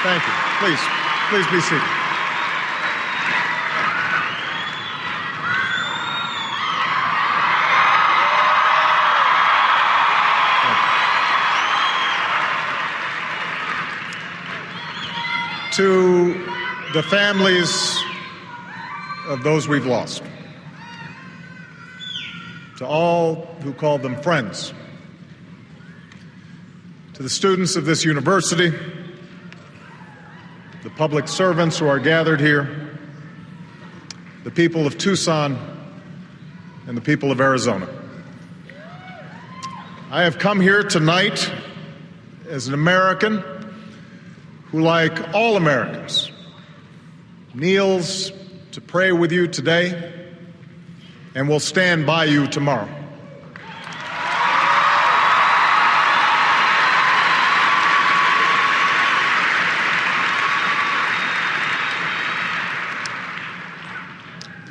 Thank you. Please be seated. To the families of those we've lost, to all who call them friends, to the students of this university, the public servants who are gathered here, the people of Tucson, and the people of Arizona. I have come here tonight as an American who, like all Americans, kneels to pray with you today and will stand by you tomorrow.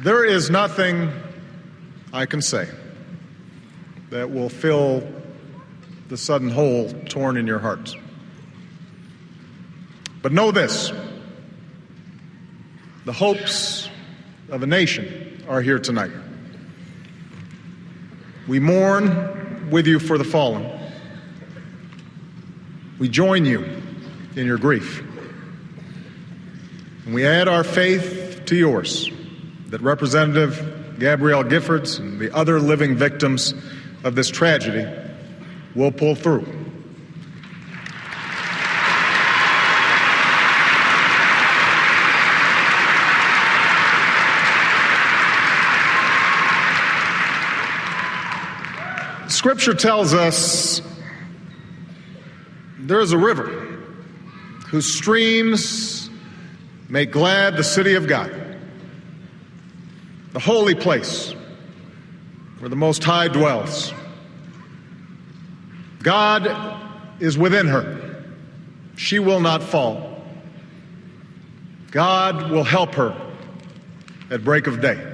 There is nothing I can say that will fill the sudden hole torn in your hearts. But know this: the hopes of a nation are here tonight. We mourn with you for the fallen. We join you in your grief. And we add our faith to yours that Representative Gabrielle Giffords and the other living victims of this tragedy will pull through. Scripture tells us there is a river whose streams make glad the city of God, the holy place where the Most High dwells. God is within her. She will not fall. God will help her at break of day.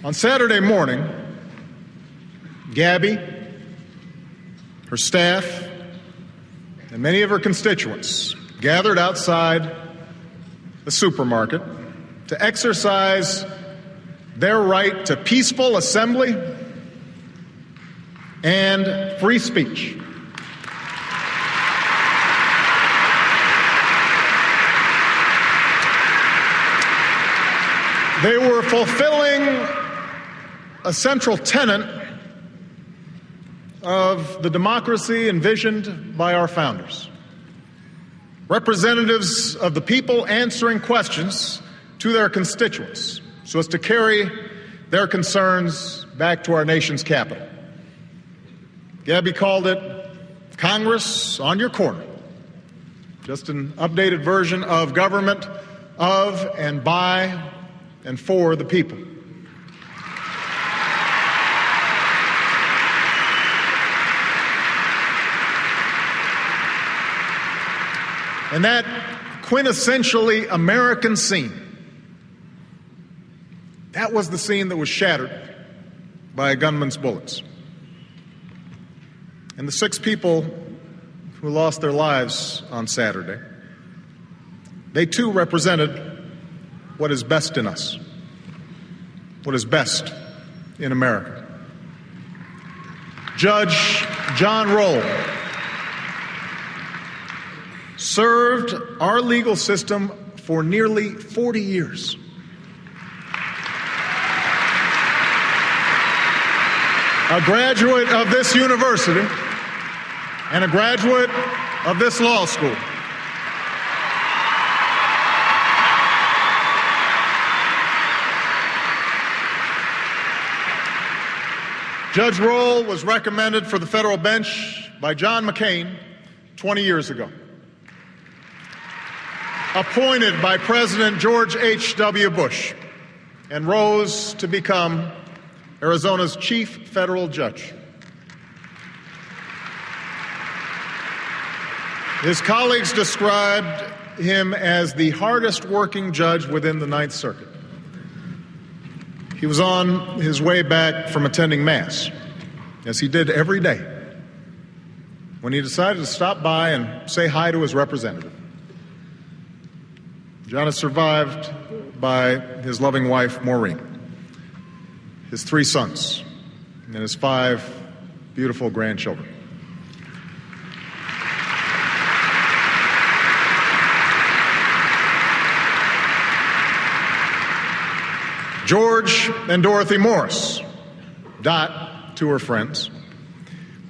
On Saturday morning, Gabby, her staff, and many of her constituents gathered outside the supermarket to exercise their right to peaceful assembly and free speech. They were fulfilling a central tenet of the democracy envisioned by our founders. Representatives of the people answering questions to their constituents so as to carry their concerns back to our nation's capital. Gabby called it Congress on your corner, just an updated version of government of and by and for the people. And that quintessentially American scene, that was the scene that was shattered by a gunman's bullets. And the 6 people who lost their lives on Saturday, they too represented what is best in us, what is best in America. Judge John Roll served our legal system for nearly 40 years. A graduate of this university and a graduate of this law school. Judge Roll was recommended for the federal bench by John McCain 20 years ago. Appointed by President George H.W. Bush, and rose to become Arizona's chief federal judge. His colleagues described him as the hardest working judge within the Ninth Circuit. He was on his way back from attending Mass, as he did every day, when he decided to stop by and say hi to his representative. John is survived by his loving wife, Maureen, his 3 sons, and his 5 beautiful grandchildren. George and Dorothy Morris, Dot to her friends,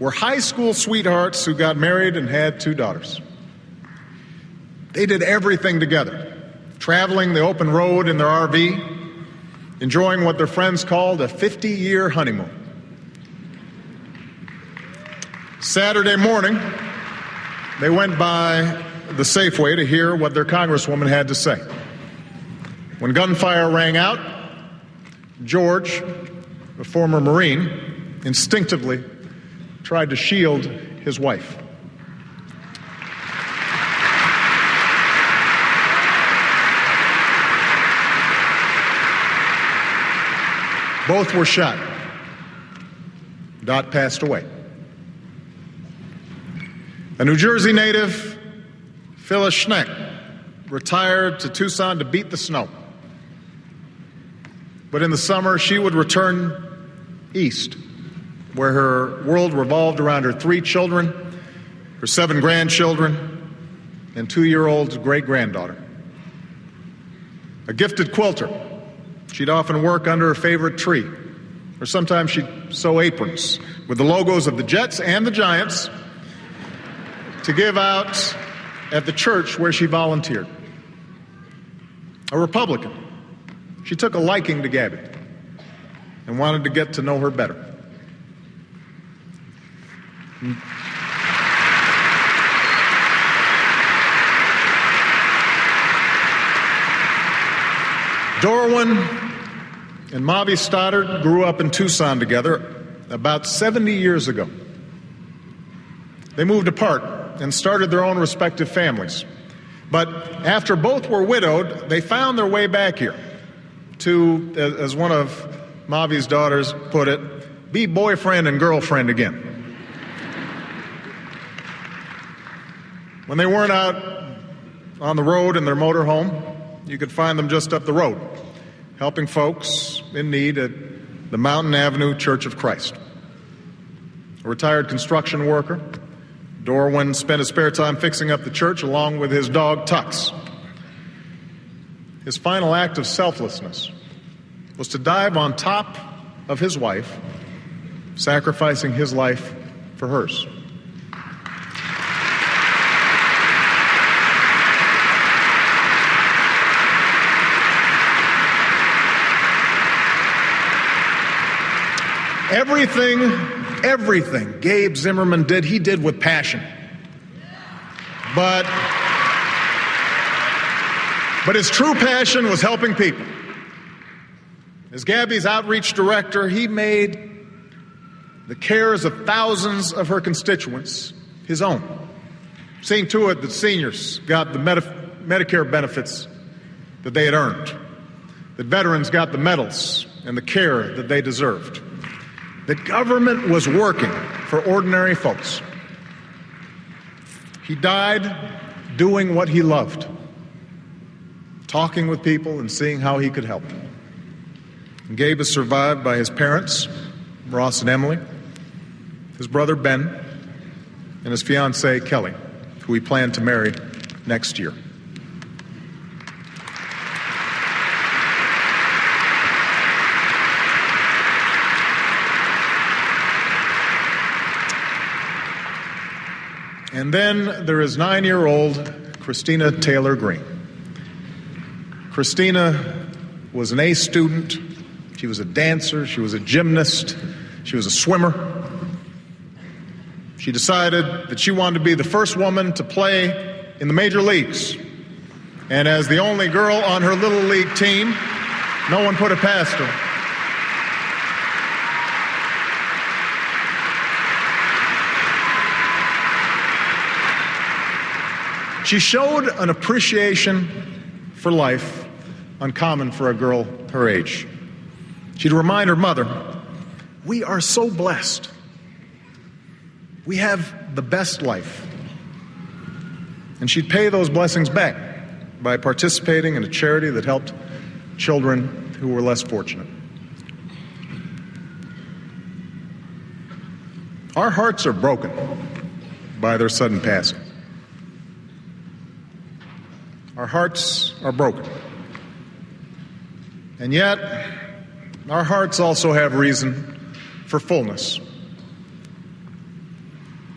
were high school sweethearts who got married and had 2 daughters. They did everything together, traveling the open road in their RV, enjoying what their friends called a 50-year honeymoon. Saturday morning, they went by the Safeway to hear what their congresswoman had to say. When gunfire rang out, George, a former Marine, instinctively tried to shield his wife. Both were shot. Dot passed away. A New Jersey native, Phyllis Schneck, retired to Tucson to beat the snow. But in the summer, she would return east, where her world revolved around her 3 children, her 7 grandchildren, and 2-year-old great-granddaughter. A gifted quilter, she'd often work under her favorite tree, or sometimes she'd sew aprons with the logos of the Jets and the Giants to give out at the church where she volunteered. A Republican, she took a liking to Gabby and wanted to get to know her better. Dorwin and Mavi Stoddard grew up in Tucson together about 70 years ago. They moved apart and started their own respective families. But after both were widowed, they found their way back here to, as one of Mavi's daughters put it, be boyfriend and girlfriend again. When they weren't out on the road in their motorhome, you could find them just up the road, helping folks in need at the Mountain Avenue Church of Christ. A retired construction worker, Dorwin spent his spare time fixing up the church along with his dog, Tux. His final act of selflessness was to dive on top of his wife, sacrificing his life for hers. Everything Gabe Zimmerman did, he did with passion. But his true passion was helping people. As Gabby's outreach director, he made the cares of thousands of her constituents his own, seeing to it that seniors got the Medicare benefits that they had earned, that veterans got the medals and the care that they deserved. The government was working for ordinary folks. He died doing what he loved, talking with people and seeing how he could help. And Gabe is survived by his parents, Ross and Emily, his brother Ben, and his fiancée Kelly, who he planned to marry next year. And then there is 9-year-old Christina Taylor Green. Christina was an A student. She was a dancer. She was a gymnast. She was a swimmer. She decided that she wanted to be the first woman to play in the major leagues. And as the only girl on her little league team, no one put it past her. She showed an appreciation for life uncommon for a girl her age. She'd remind her mother, "We are so blessed. We have the best life. And she'd pay those blessings back by participating in a charity that helped children who were less fortunate. Our hearts are broken by their sudden passing. Our hearts are broken. And yet, our hearts also have reason for fullness.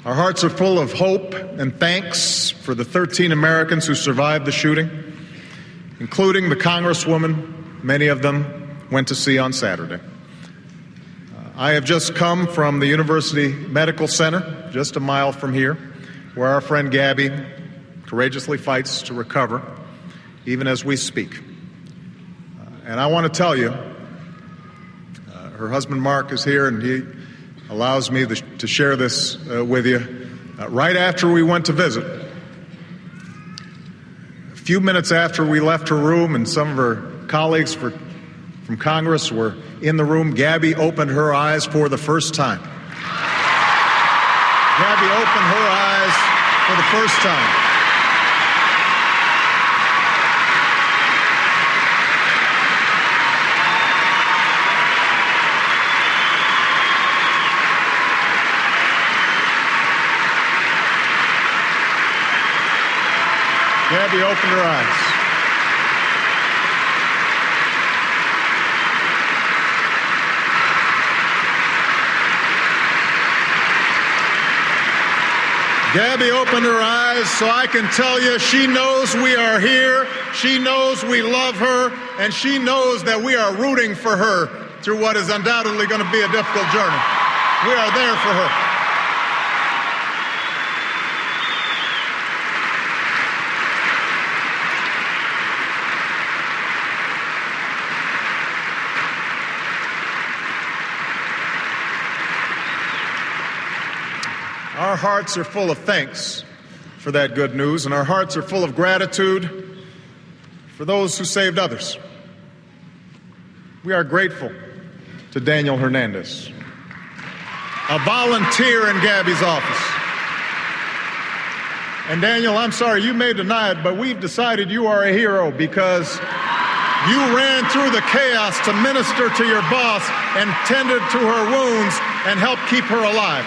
Our hearts are full of hope and thanks for the 13 Americans who survived the shooting, including the Congresswoman many of them went to see on Saturday. I have just come from the University Medical Center, just a mile from here, where our friend Gabby courageously fights to recover, even as we speak. And I want to tell you, her husband Mark is here, and he allows me to share this with you. Right after we went to visit, a few minutes after we left her room and some of her colleagues from Congress were in the room, Gabby opened her eyes for the first time. Gabby opened her eyes for the first time. Gabby opened her eyes. Gabby opened her eyes, so I can tell you she knows we are here, she knows we love her, and she knows that we are rooting for her through what is undoubtedly going to be a difficult journey. We are there for her. Our hearts are full of thanks for that good news, and our hearts are full of gratitude for those who saved others. We are grateful to Daniel Hernandez, a volunteer in Gabby's office. And Daniel, I'm sorry, you may deny it, but we've decided you are a hero because you ran through the chaos to minister to your boss and tended to her wounds and helped keep her alive.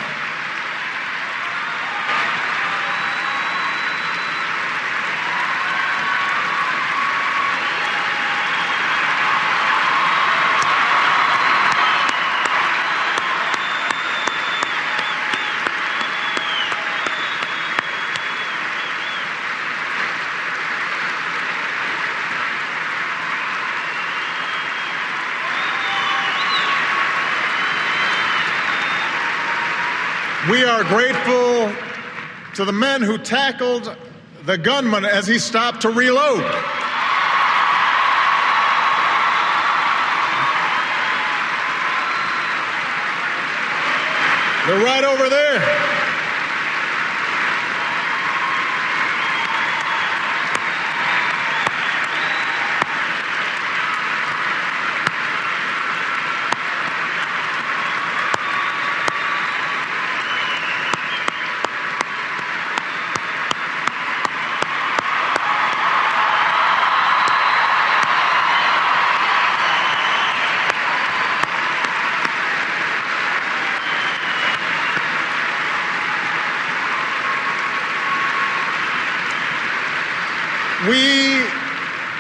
We are grateful to the men who tackled the gunman as he stopped to reload. They're right over there.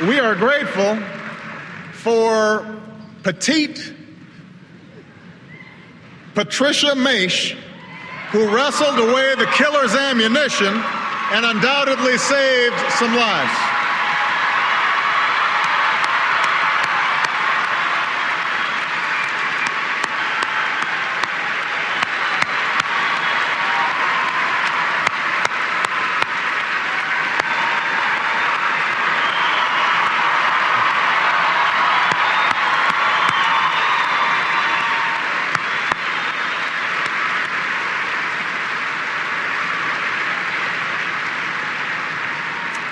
We are grateful for petite Patricia Maish, who wrestled away the killer's ammunition and undoubtedly saved some lives.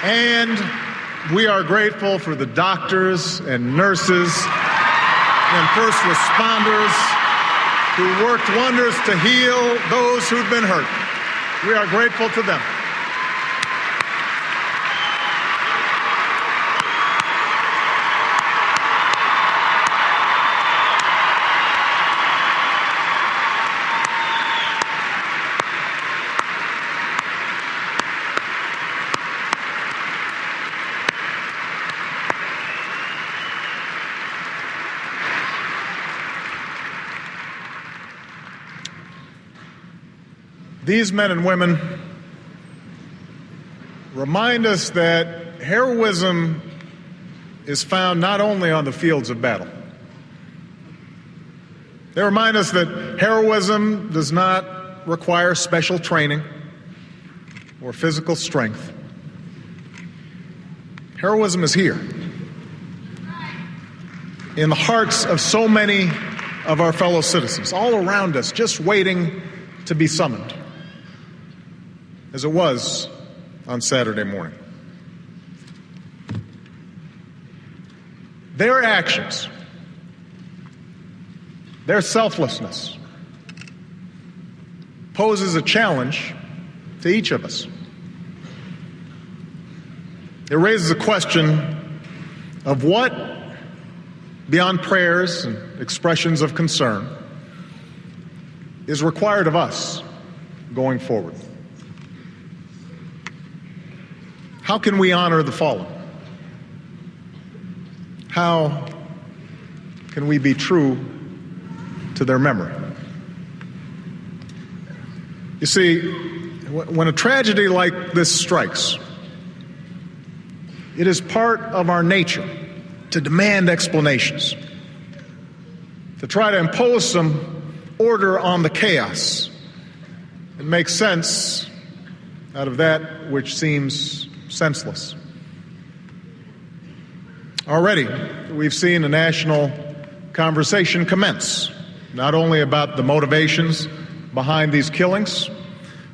And we are grateful for the doctors and nurses and first responders who worked wonders to heal those who've been hurt. We are grateful to them. These men and women remind us that heroism is found not only on the fields of battle. They remind us that heroism does not require special training or physical strength. Heroism is here, in the hearts of so many of our fellow citizens, all around us, just waiting to be summoned, as it was on Saturday morning. Their actions, their selflessness, poses a challenge to each of us. It raises a question of what, beyond prayers and expressions of concern, is required of us going forward. How can we honor the fallen? How can we be true to their memory? You see, when a tragedy like this strikes, it is part of our nature to demand explanations, to try to impose some order on the chaos and make sense out of that which seems senseless. Already, we've seen a national conversation commence, not only about the motivations behind these killings,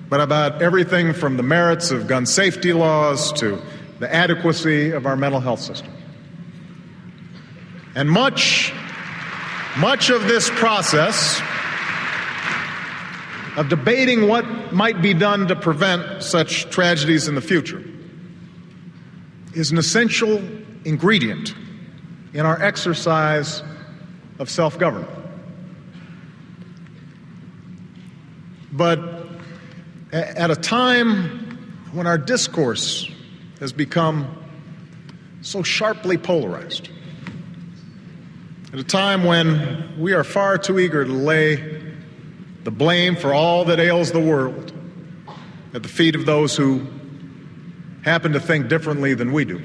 but about everything from the merits of gun safety laws to the adequacy of our mental health system. And much of this process of debating what might be done to prevent such tragedies in the future is an essential ingredient in our exercise of self-government. But at a time when our discourse has become so sharply polarized, at a time when we are far too eager to lay the blame for all that ails the world at the feet of those who happen to think differently than we do,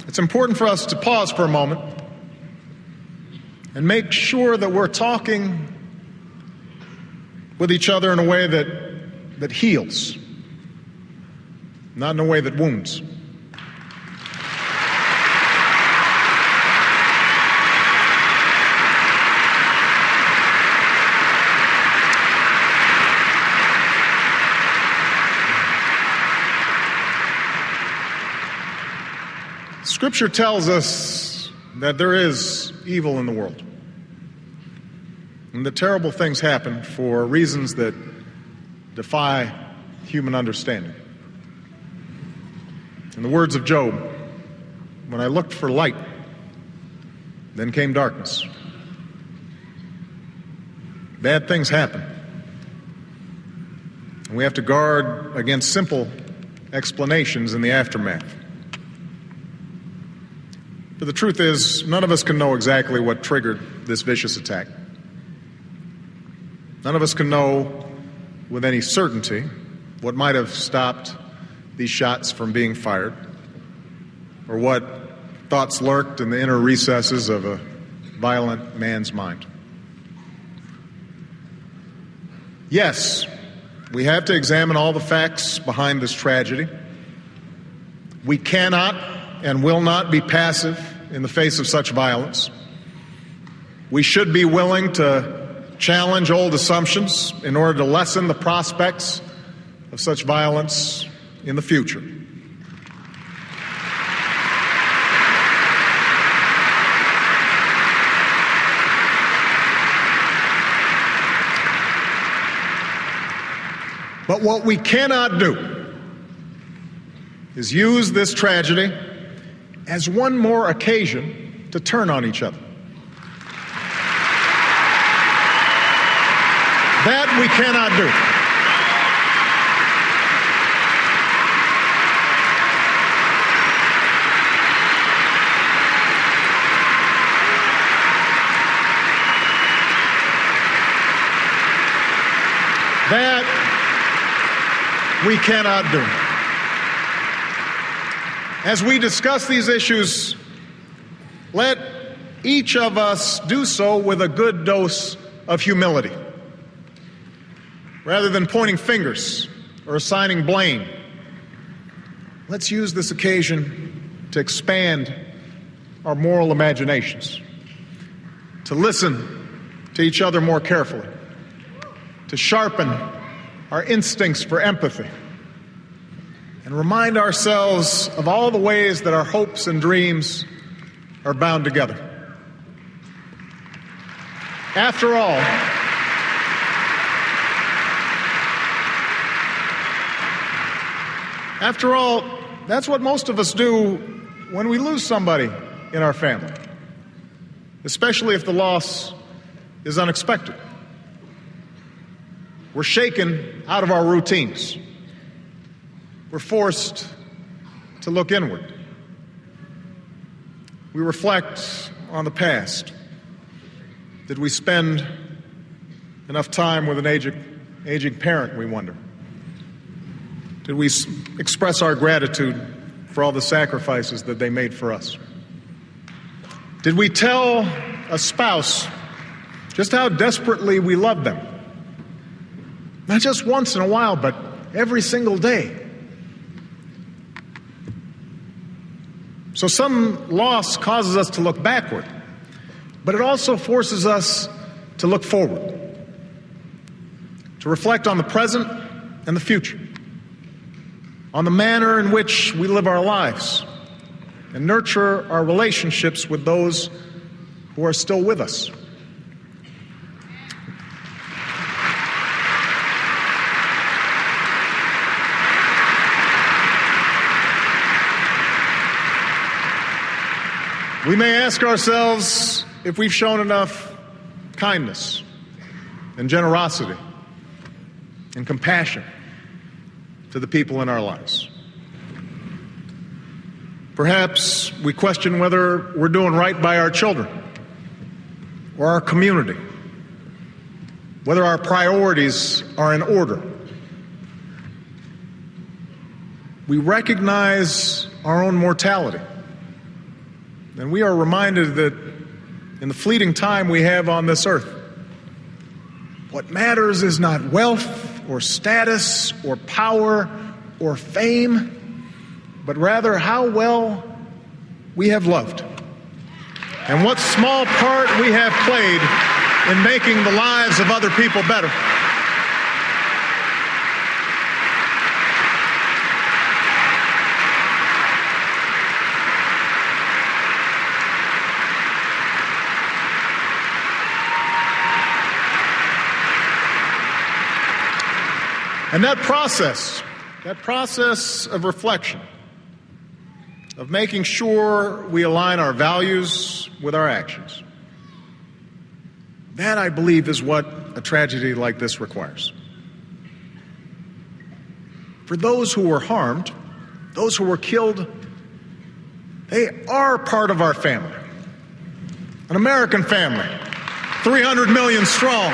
it's important for us to pause for a moment and make sure that we're talking with each other in a way that heals, not in a way that wounds. Scripture tells us that there is evil in the world, and that terrible things happen for reasons that defy human understanding. In the words of Job, when I looked for light, then came darkness. Bad things happen, and we have to guard against simple explanations in the aftermath. But the truth is, none of us can know exactly what triggered this vicious attack. None of us can know with any certainty what might have stopped these shots from being fired, or what thoughts lurked in the inner recesses of a violent man's mind. Yes, we have to examine all the facts behind this tragedy. We cannot and will not be passive in the face of such violence. We should be willing to challenge old assumptions in order to lessen the prospects of such violence in the future. But what we cannot do is use this tragedy as one more occasion to turn on each other. That we cannot do. That we cannot do. As we discuss these issues, let each of us do so with a good dose of humility. Rather than pointing fingers or assigning blame, let's use this occasion to expand our moral imaginations, to listen to each other more carefully, to sharpen our instincts for empathy, and remind ourselves of all the ways that our hopes and dreams are bound together. After all, that's what most of us do when we lose somebody in our family, especially if the loss is unexpected. We're shaken out of our routines. We're forced to look inward. We reflect on the past. Did we spend enough time with an aging parent, we wonder? Did we express our gratitude for all the sacrifices that they made for us? Did we tell a spouse just how desperately we love them? Not just once in a while, but every single day. So some loss causes us to look backward, but it also forces us to look forward, to reflect on the present and the future, on the manner in which we live our lives, and nurture our relationships with those who are still with us. We may ask ourselves if we've shown enough kindness and generosity and compassion to the people in our lives. Perhaps we question whether we're doing right by our children or our community, whether our priorities are in order. We recognize our own mortality. And we are reminded that in the fleeting time we have on this earth, what matters is not wealth or status or power or fame, but rather how well we have loved and what small part we have played in making the lives of other people better. And that process of reflection, of making sure we align our values with our actions, that, I believe, is what a tragedy like this requires. For those who were harmed, those who were killed, they are part of our family, an American family, 300 million strong.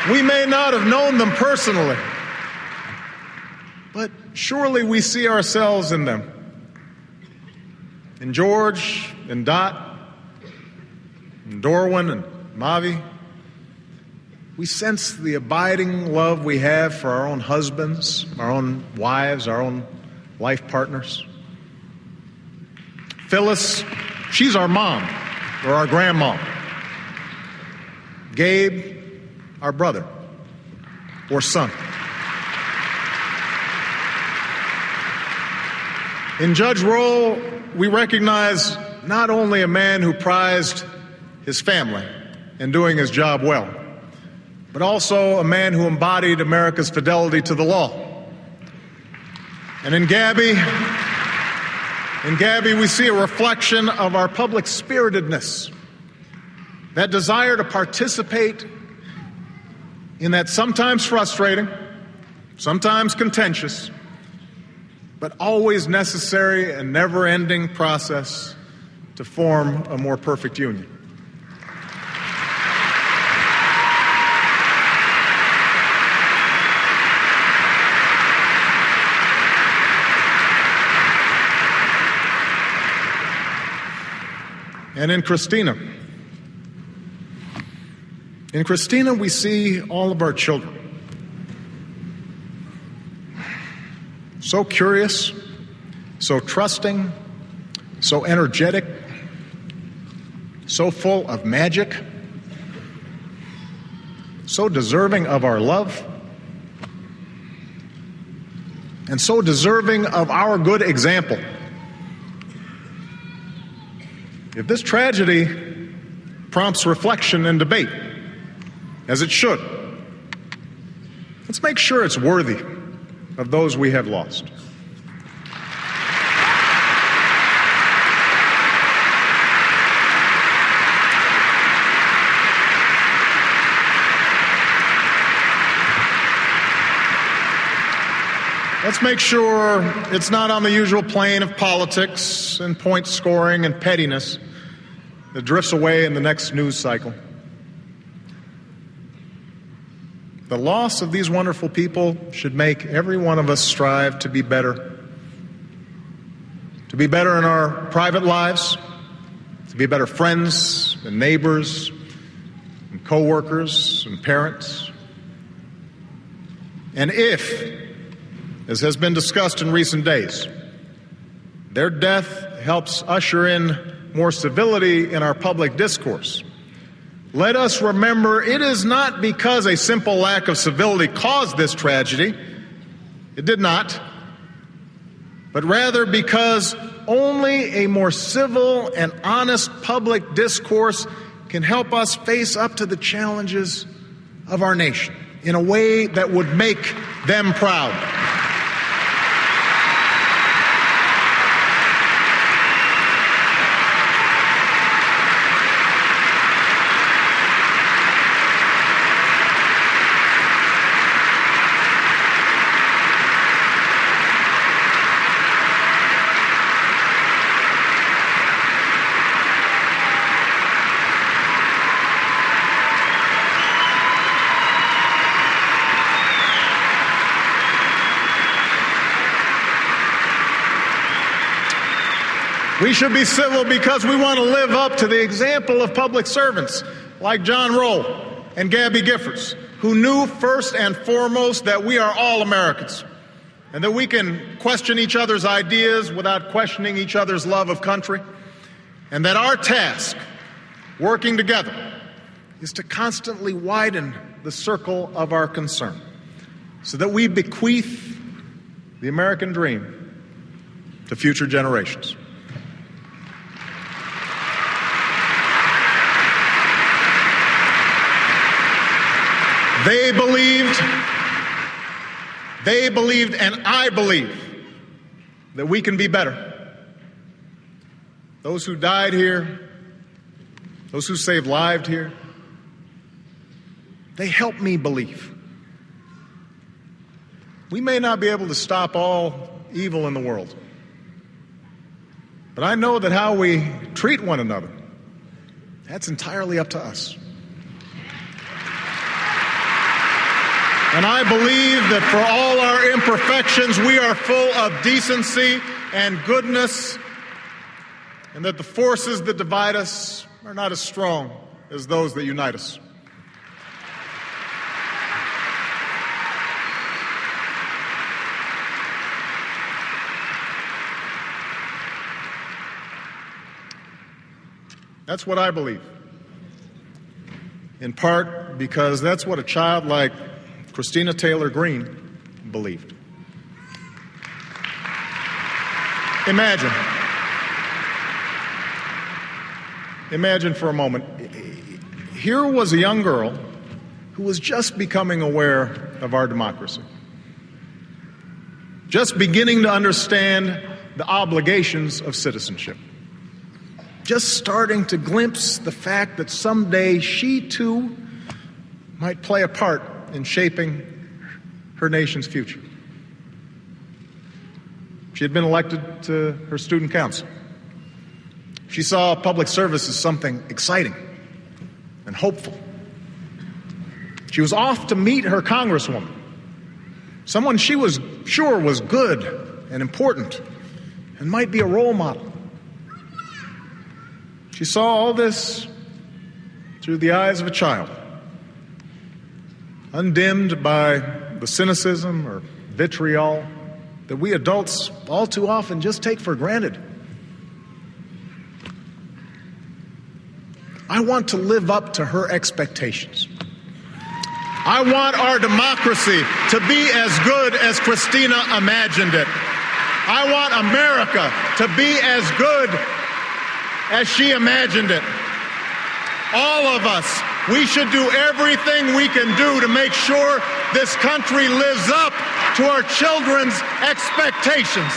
We may not have known them personally, but surely we see ourselves in them. In George, in Dot, in Dorwin, and Mavi. We sense the abiding love we have for our own husbands, our own wives, our own life partners. Phyllis, she's our mom, or our grandma. Gabe, our brother or son. In Judge Roll, we recognize not only a man who prized his family and doing his job well, but also a man who embodied America's fidelity to the law. And in Gabby, we see a reflection of our public spiritedness, that desire to participate in that sometimes frustrating, sometimes contentious, but always necessary and never-ending process to form a more perfect union. And in Christina, we see all of our children. So curious, so trusting, so energetic, so full of magic, so deserving of our love, and so deserving of our good example. If this tragedy prompts reflection and debate, as it should, let's make sure it's worthy of those we have lost. Let's make sure it's not on the usual plane of politics and point scoring and pettiness that drifts away in the next news cycle. The loss of these wonderful people should make every one of us strive to be better. To be better in our private lives, to be better friends and neighbors and co-workers and parents. And if, as has been discussed in recent days, their death helps usher in more civility in our public discourse, let us remember it is not because a simple lack of civility caused this tragedy. It did not. But rather because only a more civil and honest public discourse can help us face up to the challenges of our nation in a way that would make them proud. We should be civil because we want to live up to the example of public servants like John Roll and Gabby Giffords, who knew first and foremost that we are all Americans and that we can question each other's ideas without questioning each other's love of country, and that our task, working together, is to constantly widen the circle of our concern so that we bequeath the American dream to future generations. They believed, and I believe that we can be better. Those who died here, those who saved lives here, they help me believe. We may not be able to stop all evil in the world, but I know that how we treat one another, that's entirely up to us. And I believe that for all our imperfections, we are full of decency and goodness, and that the forces that divide us are not as strong as those that unite us. That's what I believe. In part because that's what a child like Christina Taylor Greene believed. imagine for a moment, here was a young girl who was just becoming aware of our democracy, just beginning to understand the obligations of citizenship, just starting to glimpse the fact that someday she too might play a part in shaping her nation's future. She had been elected to her student council. She saw public service as something exciting and hopeful. She was off to meet her congresswoman, someone she was sure was good and important and might be a role model. She saw all this through the eyes of a child, undimmed by the cynicism or vitriol that we adults all too often just take for granted. I want to live up to her expectations. I want our democracy to be as good as Christina imagined it. I want America to be as good as she imagined it. All of us, we should do everything we can do to make sure this country lives up to our children's expectations.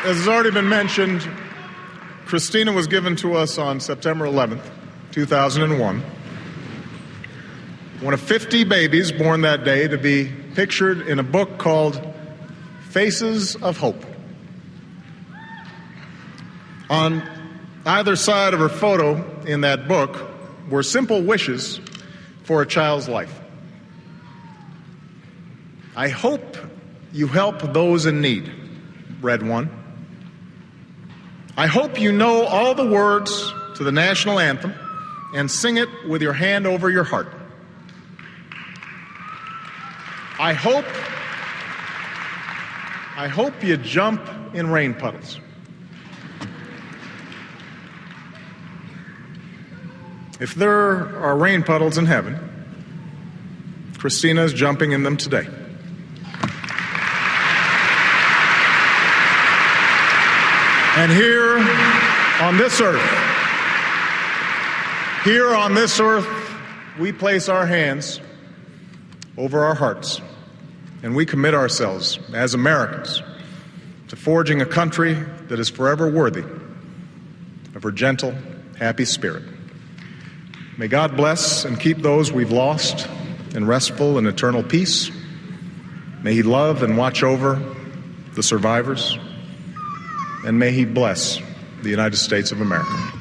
As has already been mentioned, Christina was given to us on September 11th, 2001, one of 50 babies born that day to be pictured in a book called Faces of Hope. On either side of her photo in that book were simple wishes for a child's life. I hope you help those in need, read one. I hope you know all the words to the national anthem and sing it with your hand over your heart. I hope you jump in rain puddles. If there are rain puddles in heaven, Christina is jumping in them today. And here on this earth, we place our hands over our hearts, and we commit ourselves as Americans to forging a country that is forever worthy of her gentle, happy spirit. May God bless and keep those we've lost in restful and eternal peace. May He love and watch over the survivors. And may He bless the United States of America.